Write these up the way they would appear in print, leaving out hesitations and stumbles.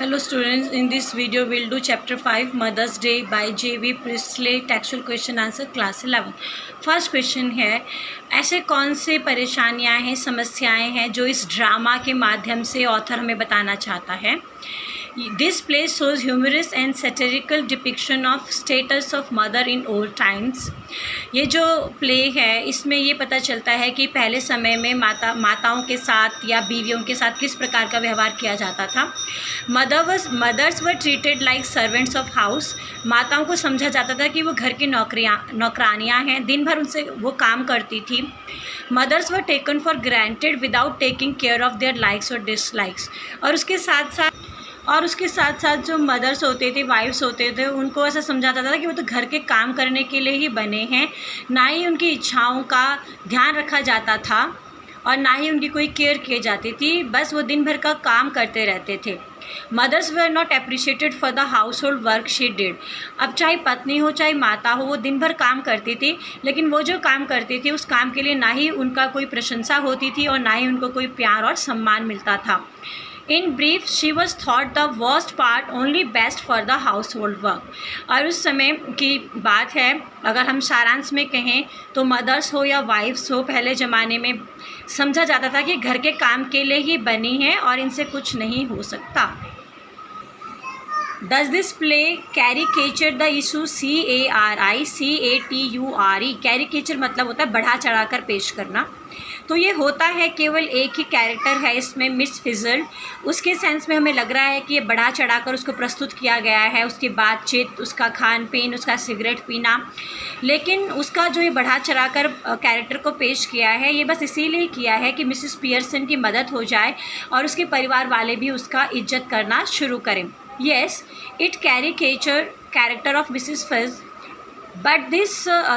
Hello students, in this video we'll do chapter 5 Mother's Day by J.V. Priestley, textual question answer class 11. First question है, ऐसे कौन से परेशानियां हैं, समस्याएं हैं जो इस ड्रामा के माध्यम से ऑथर हमें बताना चाहता है. This play shows humorous and satirical depiction of status of mother in old times. ये जो प्ले है इसमें ये पता चलता है कि पहले समय में माताओं के साथ या बीवियों के साथ किस प्रकार का व्यवहार किया जाता था. Mothers were treated like servants of house. माताओं को समझा जाता था कि वो घर की नौकरानियाँ हैं, दिन भर उनसे वो काम करती थी. Mothers were taken for granted without taking care of their likes और डिसलाइक्स. और उसके साथ साथ जो मदर्स होते थे, वाइफ्स होते थे, उनको ऐसा समझाता था कि वो तो घर के काम करने के लिए ही बने हैं, ना ही उनकी इच्छाओं का ध्यान रखा जाता था और ना ही उनकी कोई केयर की जाती थी. बस वो दिन भर का काम करते रहते थे. Mothers were not appreciated for the household work she did. अब चाहे पत्नी हो चाहे माता हो, वो दिन भर काम करती थी, लेकिन वो जो काम करती थी उस काम के लिए ना ही उनका कोई प्रशंसा होती थी और ना ही उनको कोई प्यार और सम्मान मिलता था. In brief she was thought the worst part only best for the household work. और उस समय की बात है, अगर हम सारांश में कहें तो मदर्स हो या वाइफ्स हो, पहले ज़माने में समझा जाता था कि घर के काम के लिए ही बनी हैं और इनसे कुछ नहीं हो सकता. Does this play caricature the issue? CARICATURE. Caricature मतलब होता है बढ़ा चढ़ा कर पेश करना. तो ये होता है, केवल एक ही कैरेक्टर है इसमें, मिस फिजल्ड. उसके सेंस में हमें लग रहा है कि ये बढ़ा चढ़ा कर उसको प्रस्तुत किया गया है, उसकी बातचीत, उसका खान पीन, उसका सिगरेट पीना. लेकिन उसका जो ये बढ़ा चढ़ा कर कैरेक्टर को पेश किया है, ये बस इसीलिए किया है कि मिसिस पियर्सन की मदद हो जाए और उसके परिवार वाले भी उसका इज्जत करना शुरू करें. Yes, it caricatures character of Mrs. Fizz, but this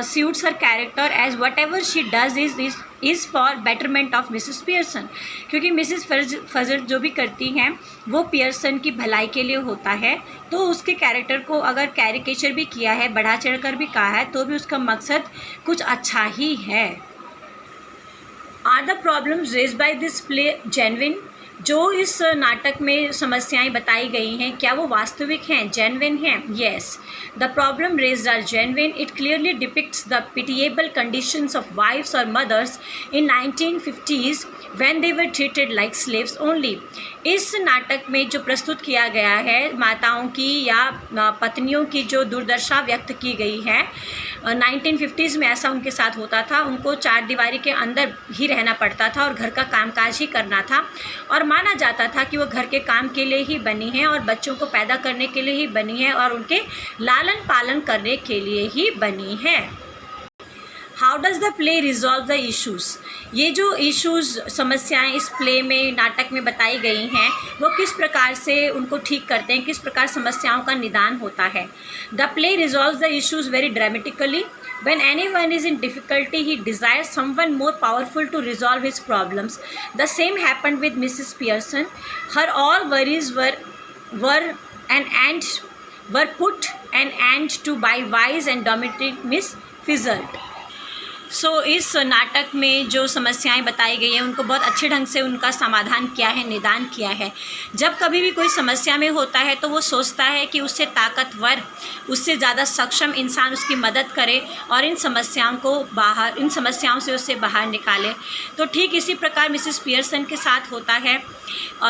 suits her character as whatever she does is for betterment of Mrs. Pearson. क्योंकि मिसिस फजल जो भी करती हैं वो पियर्सन की भलाई के लिए होता है, तो उसके कैरेक्टर को अगर कैरिकेचर भी किया है, बढ़ा चढ़ कर भी कहा है, तो भी उसका मकसद कुछ अच्छा ही है. Are the problems raised by this play genuine? जो इस नाटक में समस्याएं बताई गई हैं, क्या वो वास्तविक हैं, जेन्युइन हैं? Yes, the problem raised are genuine. It clearly depicts the pitiable conditions of wifes और mothers in 1950s when they were treated like slaves only. इस नाटक में जो प्रस्तुत किया गया है, माताओं की या पत्नियों की जो दुर्दशा व्यक्त की गई है, 1950s में ऐसा उनके साथ होता था. उनको चार दीवारी के अंदर ही रहना पड़ता था और घर का कामकाज ही करना था, और माना जाता था कि वो घर के काम के लिए ही बनी हैं और बच्चों को पैदा करने के लिए ही बनी है और उनके लालन पालन करने के लिए ही बनी है. How does the play resolve the issues? ये जो इशूज़, समस्याएं इस प्ले में, नाटक में बताई गई हैं, वो किस प्रकार से उनको ठीक करते हैं, किस प्रकार समस्याओं का निदान होता है. The play resolve the issues very dramatically. When anyone is in difficulty, he desires someone more powerful to resolve his problems. The same happened with Mrs. Pearson. Her all worries were put an end to by wise and dominating Miss Fizzard. इस नाटक में जो समस्याएं बताई गई हैं उनको बहुत अच्छे ढंग से उनका समाधान किया है, निदान किया है. जब कभी भी कोई समस्या में होता है तो वो सोचता है कि उससे ताकतवर, उससे ज़्यादा सक्षम इंसान उसकी मदद करे और इन समस्याओं से उससे बाहर निकाले. तो ठीक इसी प्रकार मिसिस पियर्सन के साथ होता है.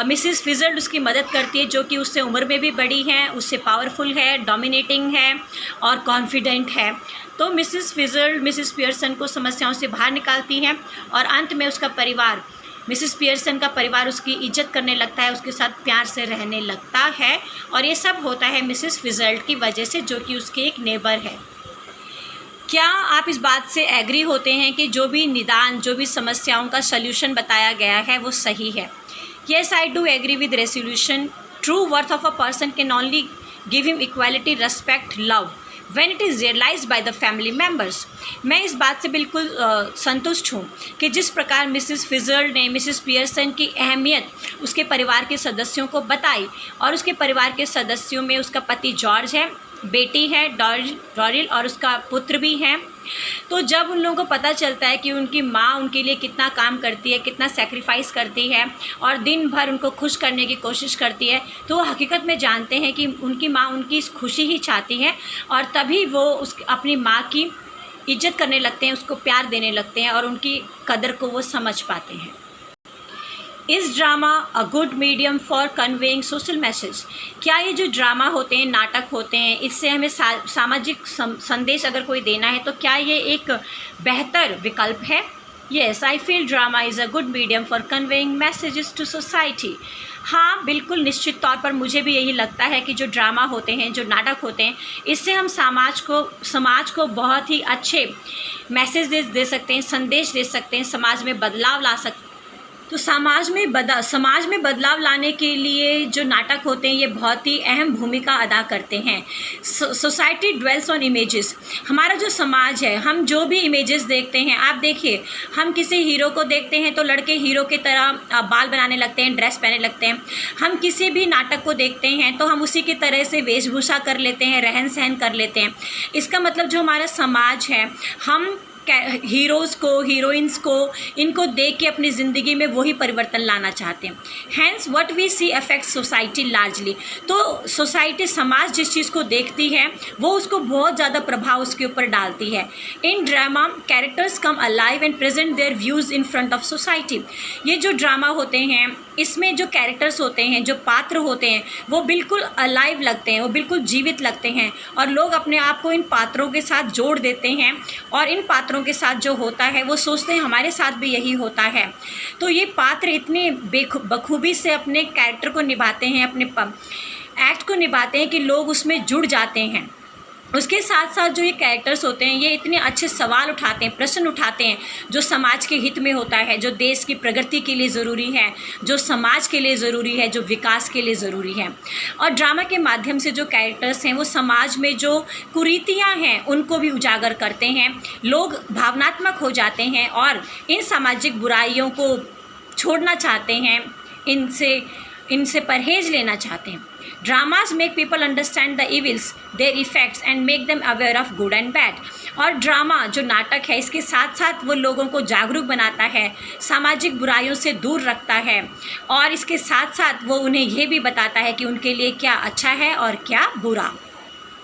मिसिस फिजल्ड उसकी मदद करती है, जो कि उससे उम्र में भी बड़ी है, उससे पावरफुल है, डोमिनेटिंग है और कॉन्फिडेंट है. तो मिसिस फिजल्ड मिसिस पियर्सन को समस्याओं से बाहर निकालती हैं और अंत में उसका परिवार, मिसिस पियर्सन का परिवार उसकी इज्जत करने लगता है, उसके साथ प्यार से रहने लगता है. और ये सब होता है मिसिस फिजल्ड की वजह से, जो कि उसके एक नेबर है. क्या आप इस बात से एग्री होते हैं कि जो भी निदान, जो भी समस्याओं का सल्यूशन बताया गया है वो सही है? Yes, I do agree with resolution. True worth of a person can only give him equality, respect, love when it is realized by the family members. मैं इस बात से बिल्कुल संतुष्ट हूँ कि जिस प्रकार मिसिस फिजल्ड ने मिसिस पियर्सन की अहमियत उसके परिवार के सदस्यों को बताई, और उसके परिवार के सदस्यों में उसका पति जॉर्ज है, बेटी है डॉरिल और उसका पुत्र भी है तो जब उन लोगों को पता चलता है कि उनकी माँ उनके लिए कितना काम करती है, कितना सेक्रीफाइस करती है और दिन भर उनको खुश करने की कोशिश करती है, तो वो हकीकत में जानते हैं कि उनकी माँ उनकी खुशी ही चाहती है, और तभी वो अपनी माँ की इज्जत करने लगते हैं, उसको प्यार देने लगते हैं और उनकी कदर को वो समझ पाते हैं। इस drama a good medium for conveying social message? क्या ये जो ड्रामा होते हैं, नाटक होते हैं, इससे हमें सामाजिक संदेश अगर कोई देना है तो क्या ये एक बेहतर विकल्प है? Yes, I feel drama is a good medium for conveying messages to society. हाँ, बिल्कुल निश्चित तौर पर मुझे भी यही लगता है कि जो ड्रामा होते हैं, जो नाटक होते हैं, इससे हम समाज को बहुत ही अच्छे मैसेज दे सकते हैं, संदेश दे सकते हैं, समाज में बदलाव ला सकते हैं। तो समाज में बदलाव लाने के लिए जो नाटक होते हैं ये बहुत ही अहम भूमिका अदा करते हैं। Society dwells on images. हमारा जो समाज है, हम जो भी इमेजेस देखते हैं, आप देखिए, हम किसी हीरो को देखते हैं तो लड़के हीरो की तरह बाल बनाने लगते हैं, ड्रेस पहने लगते हैं। हम किसी भी नाटक को देखते हैं तो हम उसी की तरह से वेशभूषा कर लेते हैं, रहन सहन कर लेते हैं। इसका मतलब जो हमारा समाज है, हम हीरोज़ को, हीरोइंस को, इनको देख के अपनी ज़िंदगी में वही परिवर्तन लाना चाहते हैं। Hence what we see affect society largely. तो सोसाइटी, समाज जिस चीज़ को देखती है वो उसको बहुत ज़्यादा प्रभाव उसके ऊपर डालती है। In drama characters come alive and present their views in front of society. ये जो ड्रामा होते हैं, इसमें जो कैरेक्टर्स होते हैं, जो पात्र होते हैं, वो बिल्कुल अलाइव लगते हैं, वो बिल्कुल जीवित लगते हैं और लोग अपने आप को इन पात्रों के साथ जोड़ देते हैं और इन पात्रों के साथ जो होता है वो सोचते हैं हमारे साथ भी यही होता है। तो ये पात्र इतने बखूबी से अपने कैरेक्टर को निभाते हैं, अपने एक्ट को निभाते हैं कि लोग उसमें जुड़ जाते हैं। उसके साथ साथ जो ये कैरेक्टर्स होते हैं, ये इतने अच्छे सवाल उठाते हैं, प्रश्न उठाते हैं जो समाज के हित में होता है, जो देश की प्रगति के लिए ज़रूरी है, जो समाज के लिए ज़रूरी है, जो विकास के लिए ज़रूरी है। और ड्रामा के माध्यम से जो कैरेक्टर्स हैं वो समाज में जो कुरीतियाँ हैं उनको भी उजागर करते हैं। लोग भावनात्मक हो जाते हैं और इन सामाजिक बुराइयों को छोड़ना चाहते हैं, इनसे परहेज़ लेना चाहते हैं। Dramas make people understand the evils, their effects and make them aware of good and bad. और ड्रामा जो नाटक है, इसके साथ साथ वो लोगों को जागरूक बनाता है, सामाजिक बुराइयों से दूर रखता है और इसके साथ साथ वो उन्हें ये भी बताता है कि उनके लिए क्या अच्छा है और क्या बुरा।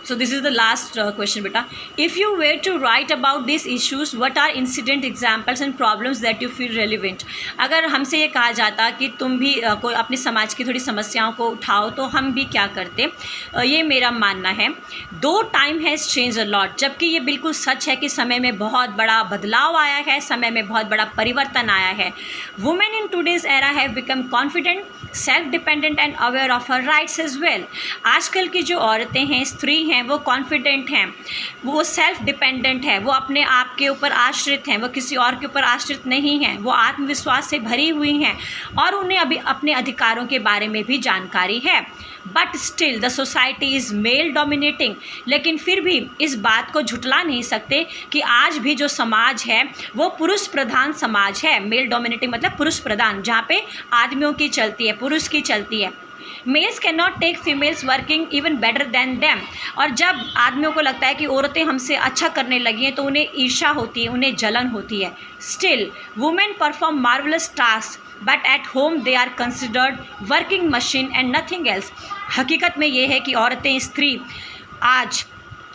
So this is the last question, beta. If you were to write about these issues, what are incident examples and problems that you feel relevant? अगर हमसे ये कहा जाता कि तुम भी कोई अपने समाज की थोड़ी समस्याओं को उठाओ तो हम भी क्या करते, ये मेरा मानना है। दो time has change a lot, जबकि ये बिल्कुल सच है कि समय में बहुत बड़ा बदलाव आया है, समय में बहुत बड़ा परिवर्तन आया है। Women in today's era have become confident, self dependent and aware of her rights as well. आजकल की जो औरतें हैं, स्त्री हैं, वो कॉन्फिडेंट हैं, वो सेल्फ डिपेंडेंट है, वो अपने आप के ऊपर आश्रित हैं, वो किसी और के ऊपर आश्रित नहीं हैं, वो आत्मविश्वास से भरी हुई हैं और उन्हें अभी अपने अधिकारों के बारे में भी जानकारी है। But still the society is male dominating. लेकिन फिर भी इस बात को झुटला नहीं सकते कि आज भी जो समाज है वो पुरुष प्रधान समाज है। मेल डोमिनेटिंग मतलब पुरुष प्रधान, जहाँ पे आदमियों की चलती है, पुरुष की चलती है। Males can not take females working even better than them. और जब आदमियों को लगता है कि औरतें हमसे अच्छा करने लगी हैं तो उन्हें ईर्ष्या होती है, उन्हें जलन होती है। Still women perform marvellous task but at home they are considered working machine and nothing else. हकीकत में ये है कि औरतें, स्त्री आज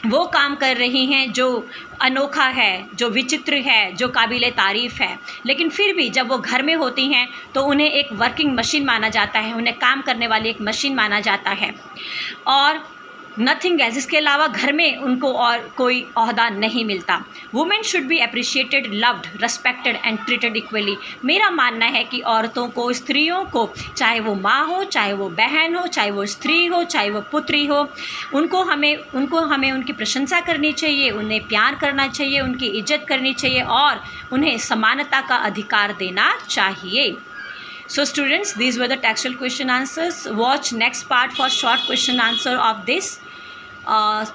वो काम कर रही हैं जो अनोखा है, जो विचित्र है, जो काबिले तारीफ़ है, लेकिन फिर भी जब वो घर में होती हैं तो उन्हें एक वर्किंग मशीन माना जाता है, उन्हें काम करने वाली एक मशीन माना जाता है और नथिंग एल्स। इसके अलावा घर में उनको और कोई ओहदा नहीं मिलता। Women should be appreciated, loved, respected and treated equally. मेरा मानना है कि औरतों को, स्त्रियों को, चाहे वो माँ हो, चाहे वो बहन हो, चाहे वो स्त्री हो, चाहे वो पुत्री हो, उनको हमें उनकी प्रशंसा करनी चाहिए, उन्हें प्यार करना चाहिए, उनकी इज्जत करनी चाहिए और उन्हें समानता का अधिकार देना चाहिए। So students, these were the textual question answers. Watch next part for short question answer of this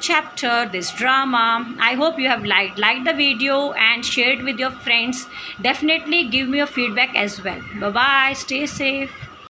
chapter, this drama. I hope you have liked the video and shared with your friends. Definitely give me your feedback as well. Bye bye, stay safe.